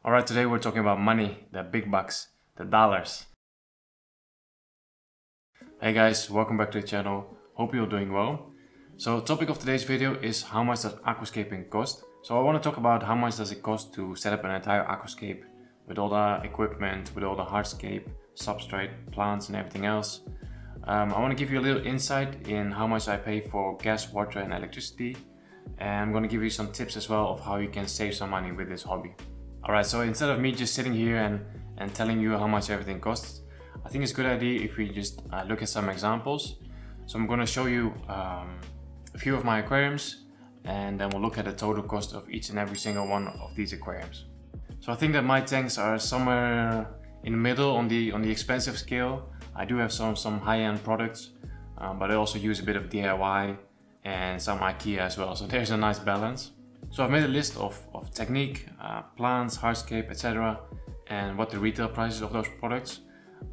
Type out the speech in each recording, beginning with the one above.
Alright, today we're talking about money, the big bucks, the dollars. Hey guys, welcome back to the channel. Hope you're doing well. So topic of today's video is how much does aquascaping cost? So I want to talk about how much does it cost to set up an entire aquascape with all the equipment, with all the hardscape, substrate, plants and everything else. I want to give you a little insight in how much I pay for gas, water and electricity. And I'm going to give you some tips as well of how you can save some money with this hobby. Alright, so instead of me just sitting here and telling you how much everything costs, I think it's a good idea if we just look at some examples. So I'm going to show you a few of my aquariums, and then we'll look at the total cost of each and every single one of these aquariums. So I think that my tanks are somewhere in the middle on the expensive scale. I do have some high-end products, but I also use a bit of DIY and some IKEA as well. So there's a nice balance. So I've made a list of technique, plants, hardscape, etc. and what the retail prices of those products.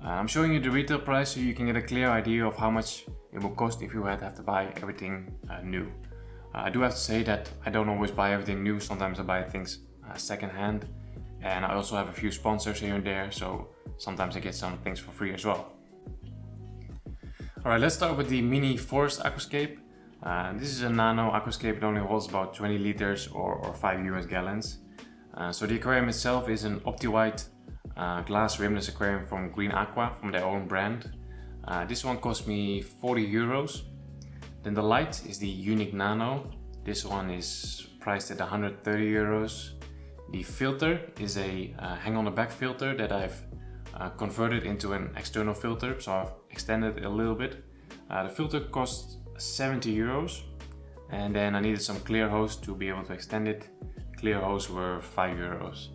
I'm showing you the retail price so you can get a clear idea of how much it will cost if you have to buy everything new. I do have to say that I don't always buy everything new. Sometimes I buy things second hand, and I also have a few sponsors here and there, so sometimes I get some things for free as well. Alright, let's start with the mini forest aquascape. This is a nano aquascape. It only holds about 20 liters or 5 US gallons. So the aquarium itself is an Opti-White glass rimless aquarium from Green Aqua, from their own brand. This one cost me 40 euros. Then the light is the Unique Nano. This one is priced at 130 euros. The filter is a hang on the back filter that I've converted into an external filter, so I've extended it a little bit. The filter costs 70 euros, and then I needed some clear hose to be able to extend it. Clear hose were 5 euros.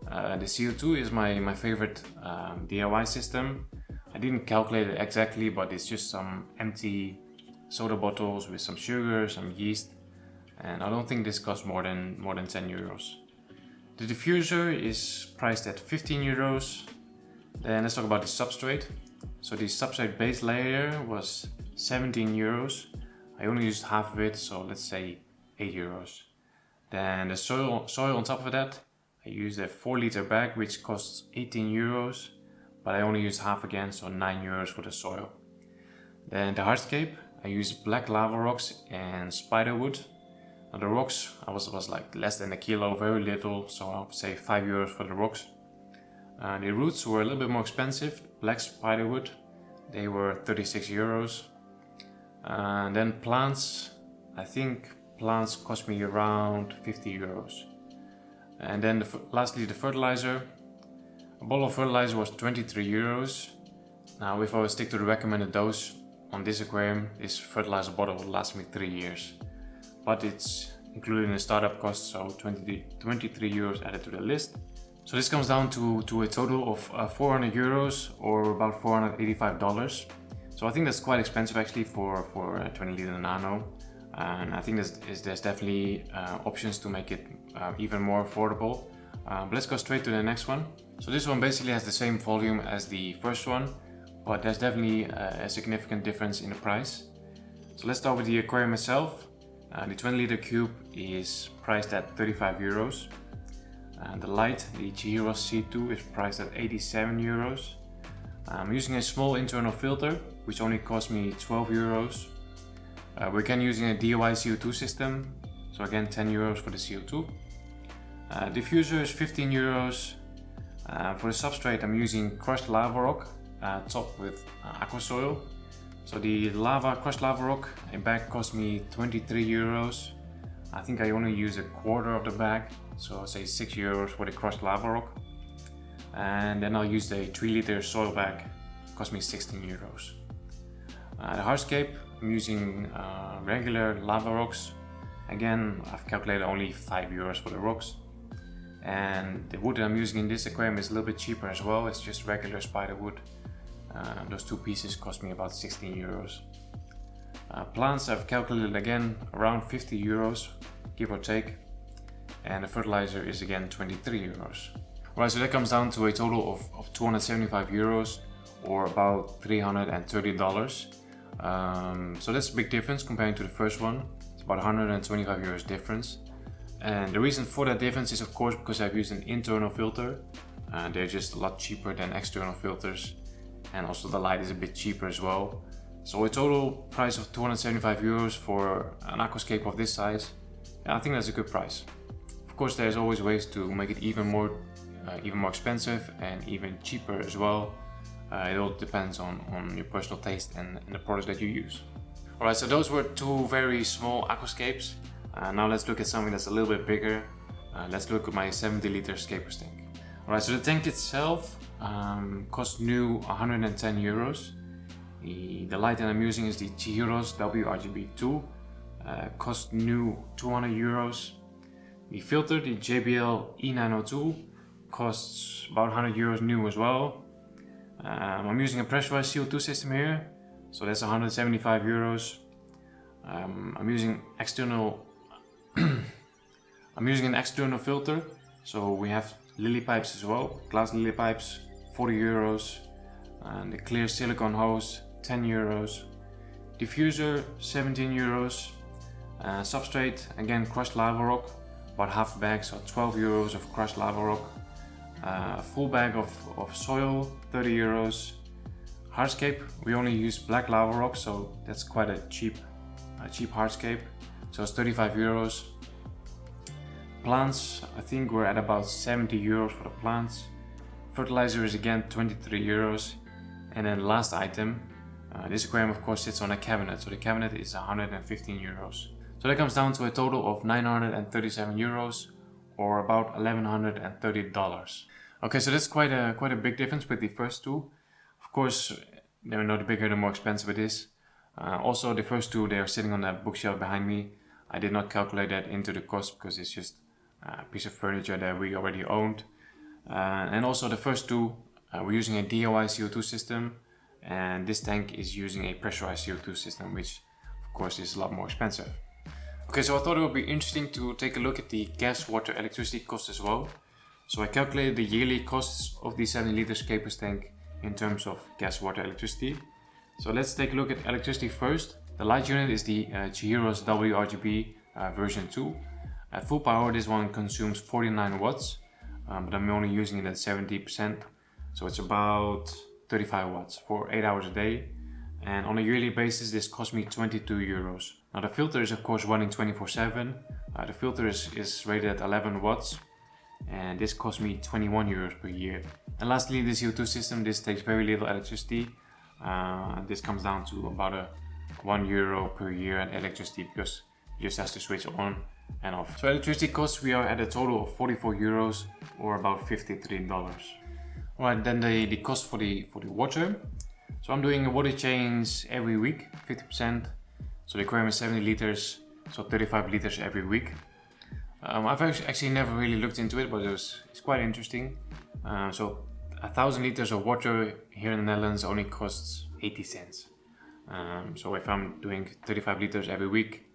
The CO2 is my favorite DIY system. I didn't calculate it exactly, but it's just some empty soda bottles with some sugar, some yeast, and I don't think this costs more than 10 euros. The diffuser is priced at 15 euros. Then let's talk about the substrate. So the substrate base layer was 17 euros. I only used half of it, so let's say 8 euros. Then the soil on top of that, I used a 4-liter bag which costs 18 euros, but I only used half again, so 9 euros for the soil. Then the hardscape, I used black lava rocks and spider wood. Now the rocks, I was like less than a kilo, very little, so I'll say 5 euros for the rocks. The roots were a little bit more expensive. Black spider wood, they were 36 euros. And then plants, I think plants cost me around 50 euros. And then lastly the fertilizer. A bottle of fertilizer was 23 euros. Now if I would stick to the recommended dose on this aquarium, this fertilizer bottle would last me 3 years. But it's included in the startup cost, so 23 euros added to the list. So this comes down to a total of 400 euros or about $485. So I think that's quite expensive actually for a 20 liter nano. And I think there's definitely options to make it even more affordable. But let's go straight to the next one. So this one basically has the same volume as the first one, but there's definitely a significant difference in the price. So let's start with the aquarium itself. The 20 liter cube is priced at 35 euros. The light, the Chihiros C2, is priced at 87 euros. I'm using a small internal filter, which only cost me 12 euros. We're again using a DIY CO2 system, so again 10 euros for the CO2. Diffuser is 15 euros. For the substrate, I'm using crushed lava rock topped with aquasoil. So the crushed lava rock, a bag cost me 23 euros. I think I only use a quarter of the bag, so I'll say 6 euros for the crushed lava rock. And then I'll use the 3 liter soil bag, cost me 16 euros. The hardscape, I'm using regular lava rocks. Again, I've calculated only 5 euros for the rocks. And the wood that I'm using in this aquarium is a little bit cheaper as well. It's just regular spider wood. Those two pieces cost me about 16 euros. Plants I've calculated again around 50 euros, give or take. And the fertilizer is again 23 euros. Right, so that comes down to a total of 275 euros or about $330. So that's a big difference comparing to the first one. It's about 125 euros difference. And the reason for that difference is of course because I've used an internal filter. They're just a lot cheaper than external filters, and also the light is a bit cheaper as well. So a total price of 275 euros for an Aquascape of this size, I think that's a good price. Of course there's always ways to make it even more expensive and even cheaper as well. It all depends on your personal taste and the products that you use. Alright, so those were two very small Aquascapes. Now let's look at something that's a little bit bigger. Let's look at my 70-liter Scapers tank. Alright, so the tank itself cost new 110 euros. The light that I'm using is the Chihiros WRGB2. Cost new 200 euros. The filter, the JBL E902, costs about 100 euros new as well. I'm using a pressurized CO2 system here, so that's 175 euros. I'm using an external filter, so we have lily pipes as well, glass lily pipes, 40 euros. The clear silicone hose, 10 euros. Diffuser, 17 euros. Substrate, again crushed lava rock, about half a bag, so 12 euros of crushed lava rock. Full bag of soil, 30 euros. Hardscape, we only use black lava rock, so that's quite a cheap hardscape, so it's 35 euros. Plants, I think we're at about 70 euros for the plants. Fertilizer is again 23 euros. And then last item, this aquarium of course sits on a cabinet, so the cabinet is 115 euros. So that comes down to a total of 937 euros, or about $1,130. Okay, so that's quite a big difference with the first two. Of course, the bigger the more expensive it is. Also, the first two, they are sitting on that bookshelf behind me. I did not calculate that into the cost because it's just a piece of furniture that we already owned. And also the first two, we're using a DIY CO2 system, and this tank is using a pressurized CO2 system, which of course is a lot more expensive. Okay, so I thought it would be interesting to take a look at the gas, water, electricity costs as well. So I calculated the yearly costs of the 70-liter Scapers tank in terms of gas, water, electricity. So let's take a look at electricity first. The light unit is the Chihiros WRGB version 2. At full power, this one consumes 49 watts, but I'm only using it at 70%. So it's about 35 watts for 8 hours a day. And on a yearly basis, this cost me 22 euros. Now the filter is of course running 24/7. The filter is rated at 11 watts. And this cost me 21 euros per year. And lastly, the CO2 system, this takes very little electricity. This comes down to about €1 per year in electricity, because you just have to switch on and off. So electricity costs, we are at a total of 44 euros, or about $53. Alright, then the cost for the water. So I'm doing a water change every week, 50%. So the aquarium is 70 liters, so 35 liters every week. I've actually never really looked into it, but it's quite interesting. So 1,000 liters of water here in the Netherlands only costs 80 cents. So if I'm doing 35 liters every week,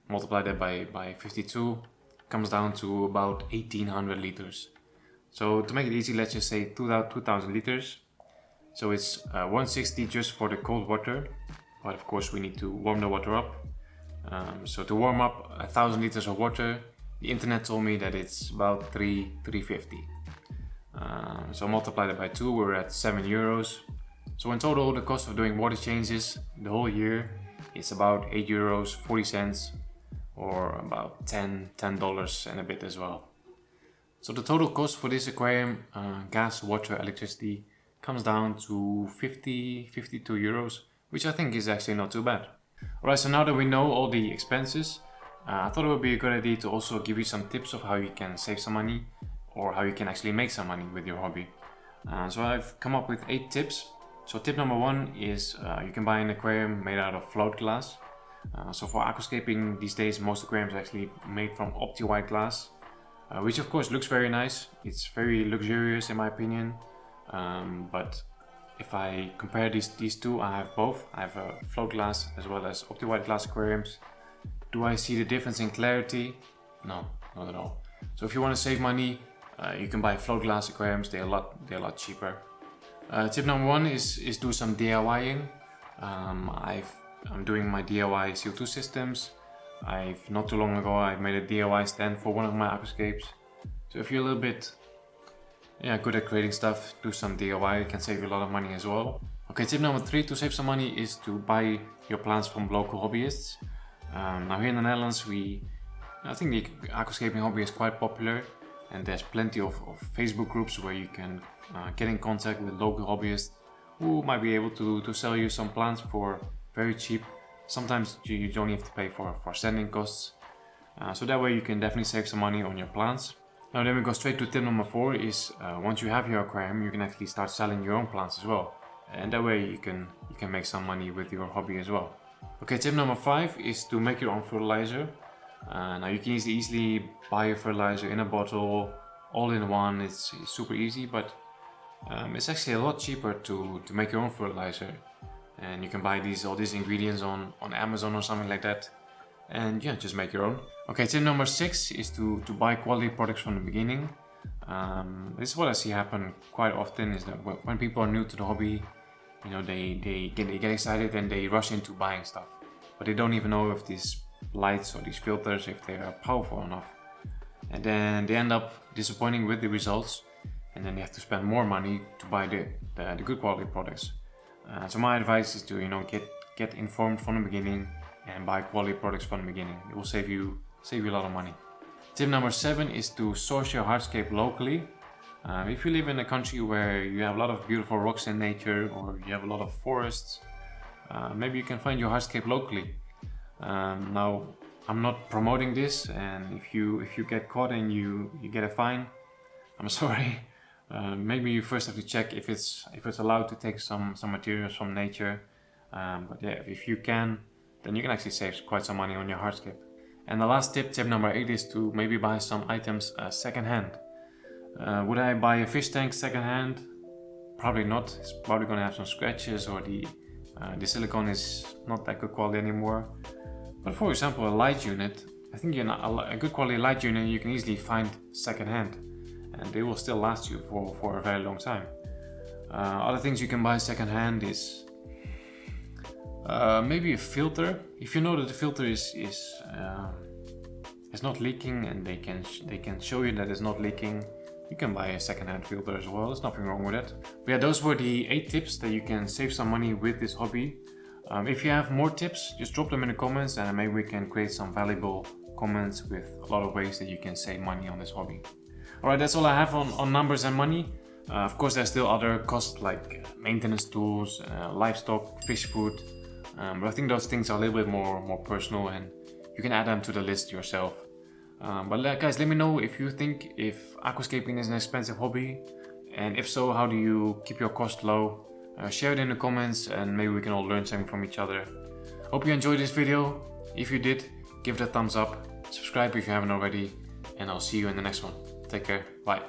multiply that by 52, comes down to about 1,800 liters. So to make it easy, let's just say 2,000 liters. So it's 160 just for the cold water, but of course we need to warm the water up. So to warm up 1,000 liters of water, the internet told me that it's about 350. So multiply that by 2, we're at 7 euros. So in total, the cost of doing water changes the whole year is about 8 euros 40 cents, or about $10 and a bit as well. So the total cost for this aquarium, gas, water, electricity, comes down to 52 euros, which I think is actually not too bad. Alright, so now that we know all the expenses, I thought it would be a good idea to also give you some tips of how you can save some money, or how you can actually make some money with your hobby. So I've come up with 8 tips. So tip number 1 is you can buy an aquarium made out of float glass. So for aquascaping these days, most aquariums are actually made from Opti-White glass, which of course looks very nice. It's very luxurious in my opinion, but if I compare these two, I have both. I have a float glass as well as Opti-White glass aquariums. Do I see the difference in clarity? No, not at all. So if you want to save money, you can buy float glass aquariums. They're a lot cheaper. Tip number 1 is do some DIYing. I'm doing my DIY CO2 systems. not too long ago I've made a DIY stand for one of my aquascapes. So if you're a little bit good at creating stuff, do some DIY, it can save you a lot of money as well. Okay, tip number 3 to save some money is to buy your plants from local hobbyists. Now here in the Netherlands, I think the aquascaping hobby is quite popular, and there's plenty of Facebook groups where you can get in contact with local hobbyists who might be able to sell you some plants for very cheap. Sometimes you don't have to pay for sending costs, so that way you can definitely save some money on your plants. Now then we go straight to tip number 4 is once you have your aquarium, you can actually start selling your own plants as well, and that way you can make some money with your hobby as well. Okay, tip number 5 is to make your own fertilizer. Now you can easily buy a fertilizer in a bottle, all in one. It's super easy, but it's actually a lot cheaper to make your own fertilizer. And you can buy all these ingredients on Amazon or something like that, and just make your own. Okay, tip number 6 is to buy quality products from the beginning. This is what I see happen quite often, is that when people are new to the hobby, they get excited and they rush into buying stuff, but they don't even know if these lights or these filters, if they are powerful enough, and then they end up disappointing with the results, and then they have to spend more money to buy the good quality products. So my advice is to get informed from the beginning and buy quality products from the beginning. It will save you a lot of money. Tip number 7 is to source your hardscape locally. If you live in a country where you have a lot of beautiful rocks in nature, or you have a lot of forests, maybe you can find your hardscape locally. Now, I'm not promoting this, and if you get caught and you get a fine, I'm sorry. Maybe you first have to check if it's allowed to take some materials from nature. But yeah, if you can, then you can actually save quite some money on your hardscape. And the last tip number 8, is to maybe buy some items second-hand. Would I buy a fish tank second-hand? Probably not. It's probably going to have some scratches, or the silicone is not that good quality anymore. But for example, a light unit, I think a good quality light unit you can easily find second-hand, and they will still last you for a very long time. Other things you can buy second-hand is maybe a filter. If you know that the filter is not leaking, and they can show you that it's not leaking, you can buy a second-hand filter as well. There's nothing wrong with it. But yeah, those were the 8 tips that you can save some money with this hobby. If you have more tips, just drop them in the comments, and maybe we can create some valuable comments with a lot of ways that you can save money on this hobby. Alright, that's all I have on numbers and money. Of course, there's still other costs like maintenance tools, livestock, fish food. But I think those things are a little bit more personal, and you can add them to the list yourself. But guys, let me know if you think if aquascaping is an expensive hobby, and if so, how do you keep your cost low? Share it in the comments, and maybe we can all learn something from each other. Hope you enjoyed this video. If you did, give it a thumbs up, subscribe if you haven't already, and I'll see you in the next one. Take care, bye.